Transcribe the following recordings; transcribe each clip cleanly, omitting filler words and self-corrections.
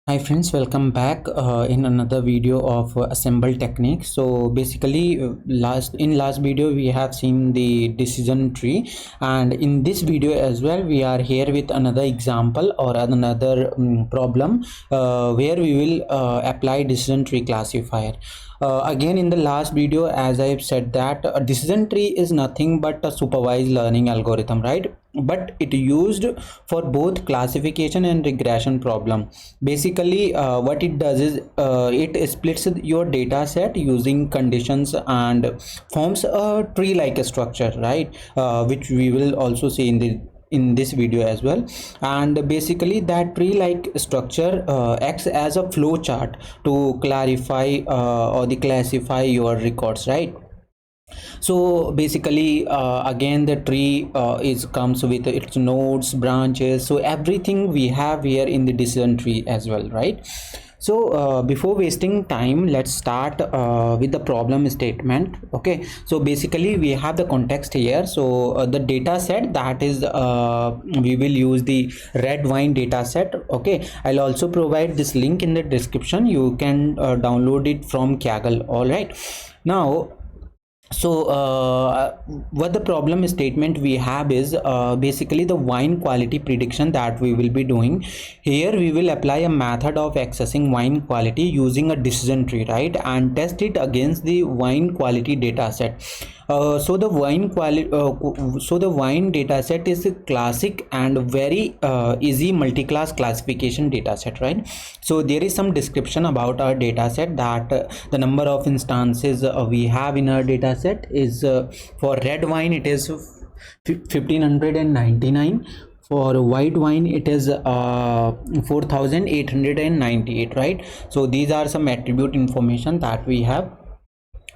Hi friends, welcome back in another video of assemble technique. So basically last video we have seen the decision tree, and in this video as well we are here with another example or another problem where we will apply decision tree classifier. Again, in the last video, as I've said, that a decision tree is nothing but a supervised learning algorithm, right? But it used for both classification and regression problem. Basically what it does is it splits your data set using conditions and forms a tree like structure, right? Which we will also see in this video as well. And basically that tree like structure acts as a flow chart to clarify or the classify your records, right? So basically again the tree is comes with its nodes, branches, so everything we have here in the decision tree as well, right? So before wasting time, let's start with the problem statement. Okay, so basically we have the context here. So the data set, that is we will use the red wine data set. Okay, I'll also provide this link in the description. You can download it from Kaggle. All right, now so what the problem statement we have is basically the wine quality prediction that we will be doing. Here we will apply a method of accessing wine quality using a decision tree, right, and test it against the wine quality data set. So the wine data set is a classic and very easy multi-class classification data set, right? So there is some description about our data set, that the number of instances we have in our data set is for red wine it is 1599, for white wine it is 4898, right? So these are some attribute information that we have,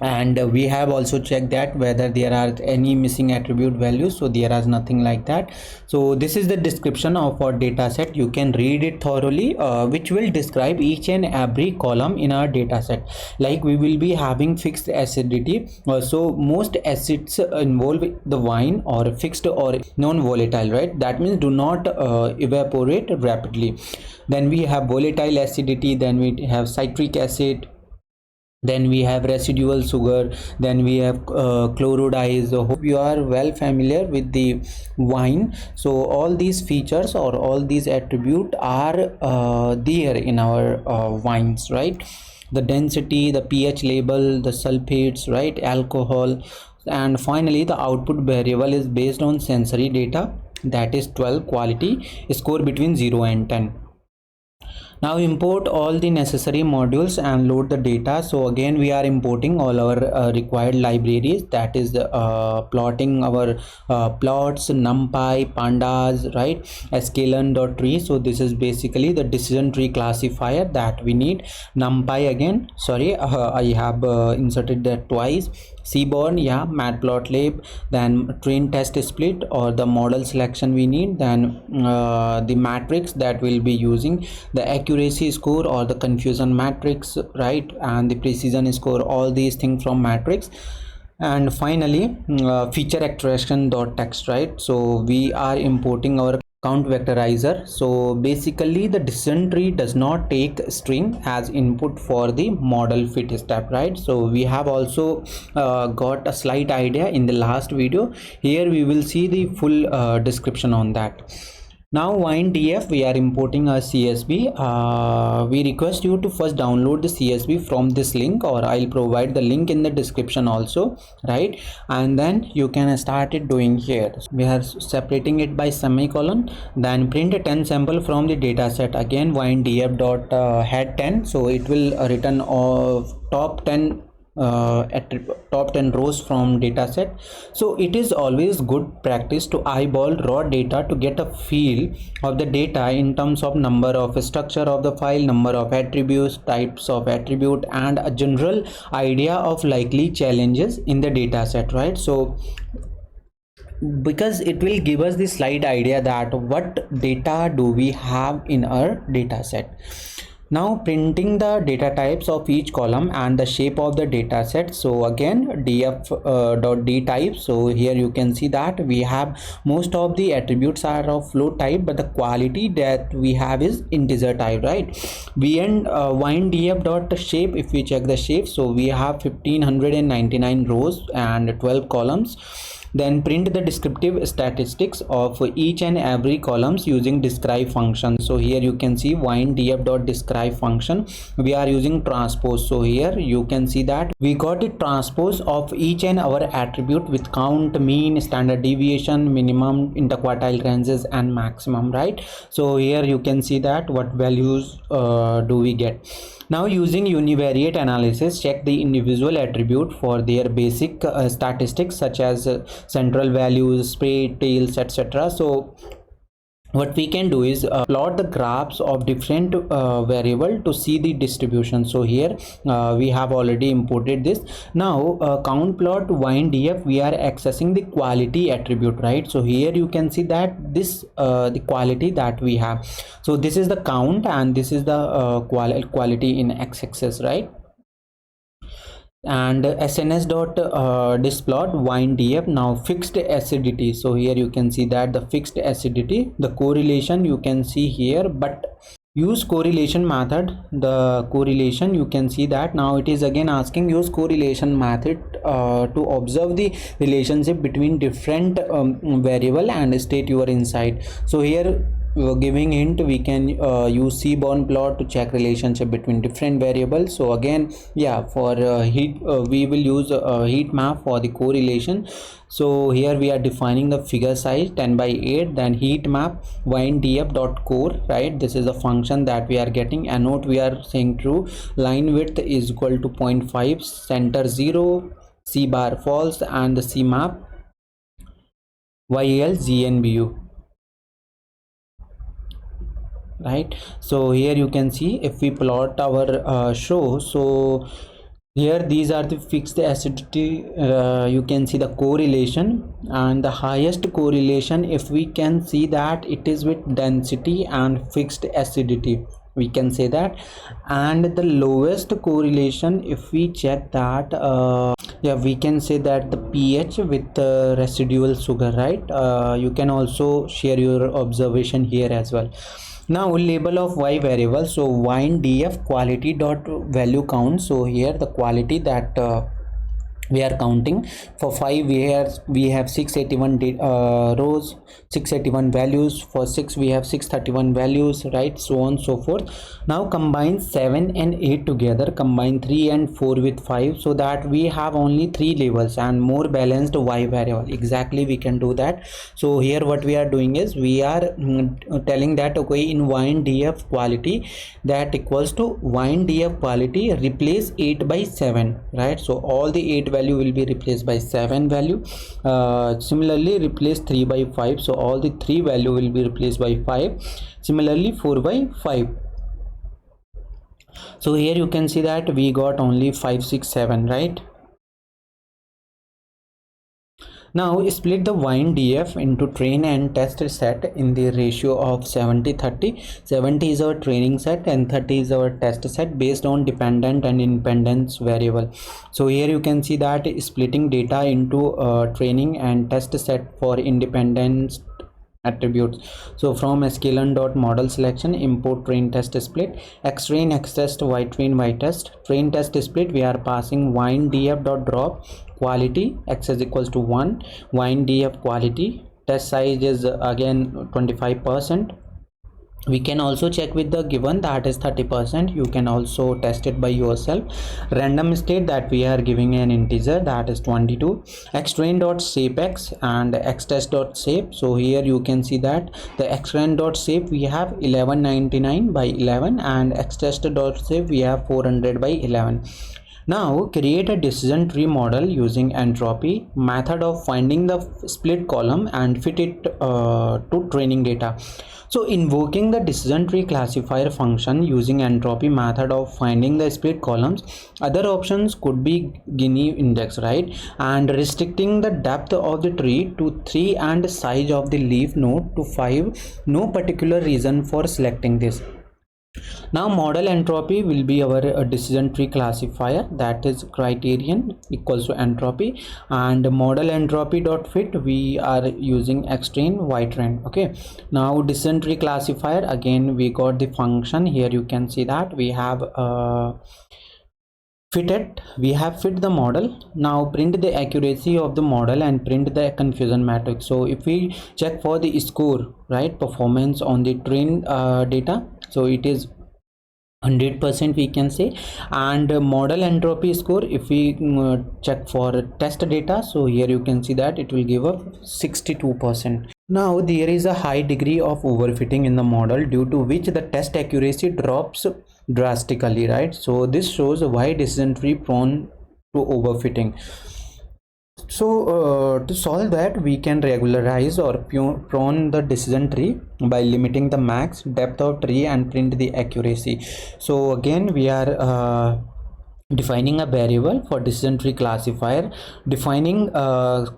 and we have also checked that whether there are any missing attribute values. So there is nothing like that. So this is the description of our data set. You can read it thoroughly, which will describe each and every column in our data set. Like we will be having fixed acidity, so most acids involve the wine or fixed or non-volatile, right? That means do not evaporate rapidly. Then we have volatile acidity, then we have citric acid, then we have residual sugar, then we have chloride ice. So hope you are well familiar with the wine. So all these features or all these attributes are there in our wines, right? The density, the pH label, the sulfates, right, alcohol, and finally the output variable is based on sensory data, that is 12 quality score between 0 and 10. Now import all the necessary modules and load the data. So again we are importing all our required libraries, that is plotting our plots, numpy, pandas, right, sklearn.tree. so this is basically the decision tree classifier that we need. Numpy, again sorry, I have inserted that twice. Seaborn, yeah, matplotlib, then train test split or the model selection we need, then the matrix that we'll be using, the accuracy score or the confusion matrix, right, and the precision score, all these things from matrix. And finally feature extraction dot text, right? So we are importing our count vectorizer. So basically the decision tree does not take string as input for the model fit step, right? So we have also got a slight idea in the last video. Here we will see the full description on that. Now WineDF, we are importing a CSV. We request you to first download the CSV from this link, or I'll provide the link in the description also, right? And then you can start it doing here. We are separating it by semicolon, then print a 10 sample from the data set. Again WineDF dot head 10, so it will return of top 10 at top 10 rows from dataset. So it is always good practice to eyeball raw data to get a feel of the data in terms of number of structure of the file, number of attributes, types of attribute, and a general idea of likely challenges in the dataset, right? So because it will give us the slight idea that what data do we have in our data set. Now printing the data types of each column and the shape of the data set. So again df.d type. So here you can see that we have most of the attributes are of float type, but the quality that we have is integer type, right? Wind df dot shape. If we check the shape, so we have 1599 rows and 12 columns. Then print the descriptive statistics of each and every columns using describe function. So here you can see wind df dot describe function, we are using transpose. So here you can see that we got the transpose of each and our attribute with count, mean, standard deviation, minimum, interquartile ranges and maximum, right? So here you can see that what values do we get. Now using univariate analysis, check the individual attribute for their basic statistics such as central values, spread, tails, etc. So what we can do is plot the graphs of different variable to see the distribution. So here we have already imported this. Now count plot wind df, we are accessing the quality attribute, right? So here you can see that this the quality that we have. So this is the count and this is the quality in x-axis, right? And sns dot displot wind df. Now fixed acidity. So here you can see that the fixed acidity, the correlation you can see here, but use correlation method. The correlation you can see that now it is again asking use correlation method to observe the relationship between different variable and state you are inside. So here giving hint, we can use seaborn plot to check relationship between different variables. So again, yeah, for heat we will use heat map for the correlation. So here we are defining the figure size 10 by 8, then heat map wind df dot core, right? This is a function that we are getting. Annote we are saying true, line width is equal to 0.5, center 0, c bar false, and the c map yl gnbu, right? So here you can see if we plot our show, so here these are the fixed acidity. You can see the correlation, and the highest correlation if we can see that it is with density and fixed acidity, we can say that. And the lowest correlation if we check that yeah, we can say that the pH with residual sugar, right? You can also share your observation here as well. Now label of y variable. So wind df quality dot value count. So here the quality that we are counting for 5, we have 681 rows, 681 values. For 6 we have 631 values, right? So on so forth. Now combine 7 and 8 together, combine 3 and 4 with 5, so that we have only 3 labels and more balanced y variable. Exactly, we can do that. So here what we are doing is we are telling that okay, in wind df quality that equals to wind df quality replace 8 by 7, right? So all the 8 value will be replaced by 7 value. Similarly replace 3 by 5, so all the 3 value will be replaced by 5. Similarly 4 by 5. So here you can see that we got only 5, 6, 7, right? Now split the wind df into train and test set in the ratio of 70-30. 70 is our training set and 30 is our test set based on dependent and independence variable. So here you can see that splitting data into training and test set for independence attributes. So from sklearn dot model selection, import train test split, x train x test, y train y test. Train test split, we are passing wind df dot drop quality x is equals to 1, wind df quality, test size is again 25%. We can also check with the given that is 30%. You can also test it by yourself. Random state that we are giving an integer that is 22. Xtrain dot shape x and xtest dot shape. So here you can see that the xtrain dot shape we have 1199 by 11 and xtest dot shape we have 400 by 11. Now create a decision tree model using entropy method of finding the split column and fit it to training data. So invoking the decision tree classifier function using entropy method of finding the split columns. Other options could be Gini index, right? And restricting the depth of the tree to 3 and size of the leaf node to 5. No particular reason for selecting this. Now model entropy will be our decision tree classifier, that is criterion equals to entropy, and model entropy dot fit we are using xtrain ytrain. Okay, now decision tree classifier, again we got the function here. You can see that we have we have fit the model. Now print the accuracy of the model and print the confusion matrix. So if we check for the score, right, performance on the train data, so it is 100% we can say. And model entropy score, if we check for test data, so here you can see that it will give a 62%. Now there is a high degree of overfitting in the model, due to which the test accuracy drops drastically, right? So this shows why decision tree prone to overfitting. So to solve that, we can regularize or prune the decision tree by limiting the max depth of tree and print the accuracy. So again we are defining a variable for decision tree classifier, defining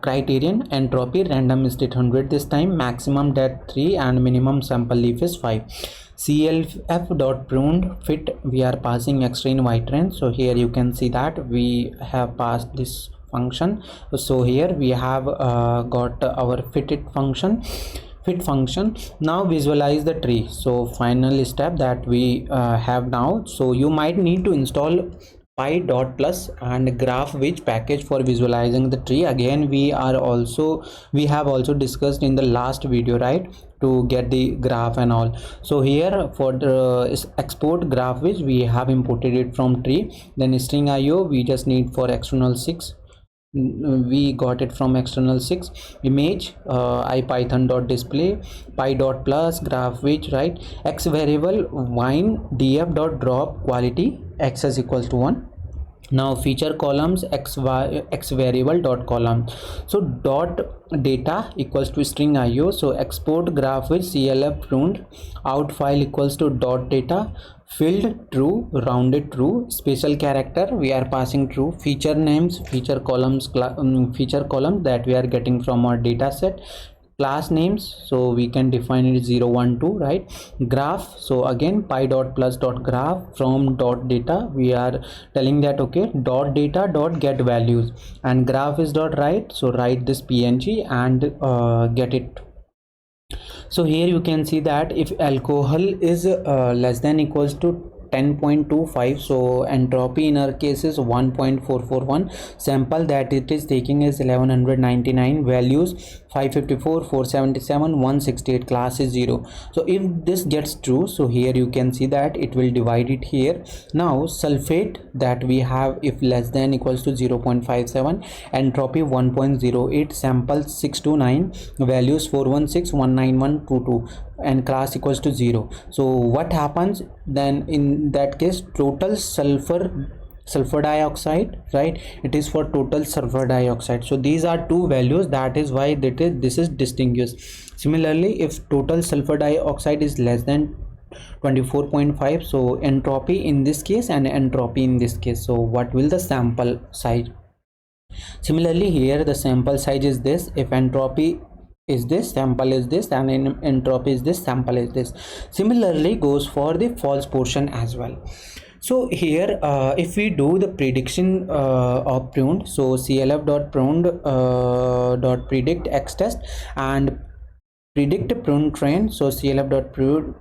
criterion entropy random state 100 this time, maximum depth 3 and minimum sample leaf is 5. CLF dot pruned fit we are passing xtrain ytrain. So here you can see that we have passed this function. So here we have got our fit function. Now visualize the tree. So final step that we have now, so you might need to install py.plus and GraphViz package for visualizing the tree. Again we have also discussed in the last video, right, to get the graph and all. So here for the export GraphViz, we have imported it from tree. Then string IO we just need for external 6, we got it from external 6. Image ipython.display py.plus GraphViz, right, x variable wine df.drop quality x is equals to 1. Now feature columns x variable dot column, so dot data equals to string IO. So export GraphViz CLF pruned out file equals to dot data, filled true, rounded true, special character we are passing true, feature names, feature columns that we are getting from our data set, class names, so we can define it 0 1 2, right, graph, so again py.plus dot graph from dot data we are telling that okay dot data dot get values, and graph is dot write, so write this png and get it. So here you can see that if alcohol is less than equals to 10.25, so entropy in our case is 1.441, sample that it is taking is 1199, values 554, 477, 168, class is 0. So if this gets true, so here you can see that it will divide it here. Now sulfate that we have, if less than equals to 0.57, entropy 1.08, sample 629, values 416, 19122, and class equals to 0. So what happens then in that case? Total sulfur dioxide, right, it is for total sulfur dioxide. So these are two values, that is why this is distinguished. Similarly, if total sulfur dioxide is less than 24.5, so entropy in this case and entropy in this case, so what will the sample size? Similarly here the sample size is this, if entropy is this, sample is this, and in entropy is this, sample is this. Similarly goes for the false portion as well. So here if we do the prediction of pruned, so clf.pruned .predict x test and predict pruned train, so clf.pruned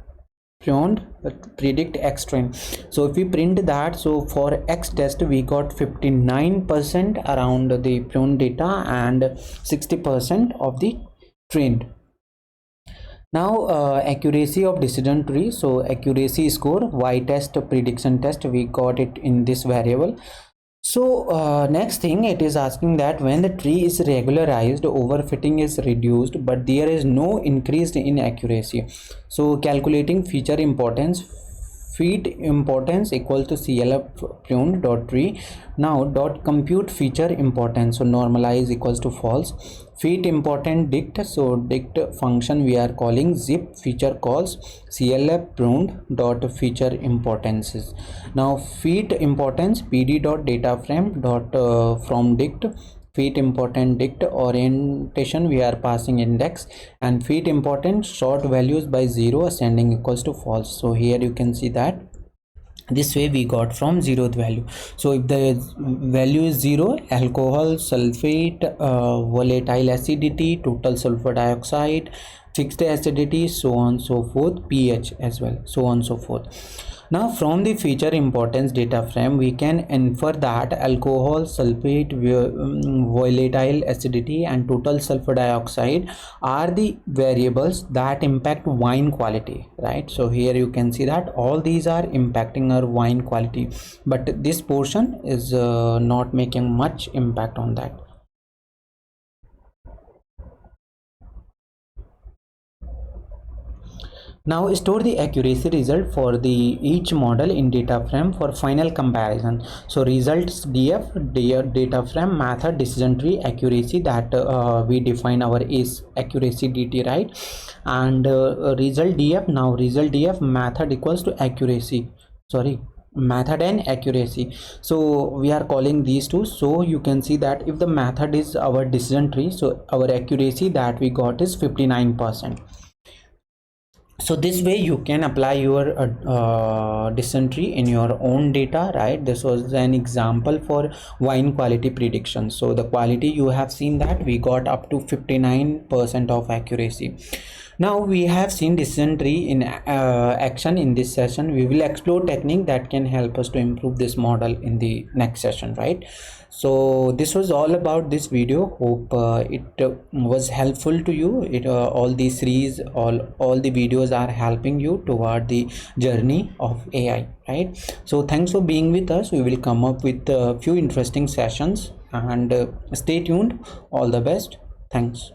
predict x train. So if we print that, so for x test we got 59% around the pruned data and 60% of the trained. Now accuracy of decision tree, so accuracy score y test prediction test we got it in this variable. So next thing, it is asking that when the tree is regularized, overfitting is reduced but there is no increase in accuracy. So calculating feature importance, feat importance equals to clf pruned dot tree. Now dot compute feature importance, so normalize equals to false. Feat important dict, so dict function we are calling zip feature calls clf pruned dot feature importances. Now feat importance pd dot data frame dot from dict feet important dict orientation we are passing index, and feet important sort values by 0 ascending equals to false. So here you can see that this way we got from 0th value. So if the value is 0, alcohol, sulfate, volatile acidity, total sulfur dioxide, fixed acidity, so on so forth, pH as well, so on so forth. Now from the feature importance data frame we can infer that alcohol, sulfate, volatile acidity and total sulfur dioxide are the variables that impact wine quality, right? So here you can see that all these are impacting our wine quality, but this portion is not making much impact on that. Now store the accuracy result for the each model in data frame for final comparison. So results df data frame method decision tree accuracy that we define our is accuracy dt, right? And result df, now result df method equals to accuracy, sorry, method and accuracy. So we are calling these two. So you can see that if the method is our decision tree, so our accuracy that we got is 59%. So this way you can apply your decision tree in your own data, right? This was an example for wine quality prediction. So the quality you have seen that we got up to 59% of accuracy. Now we have seen decision tree in action in this session. We will explore technique that can help us to improve this model in the next session, right? So this was all about this video. Hope it was helpful to you. It all these series, all the videos are helping you toward the journey of AI, right? So thanks for being with us. We will come up with a few interesting sessions, and stay tuned. All the best. Thanks.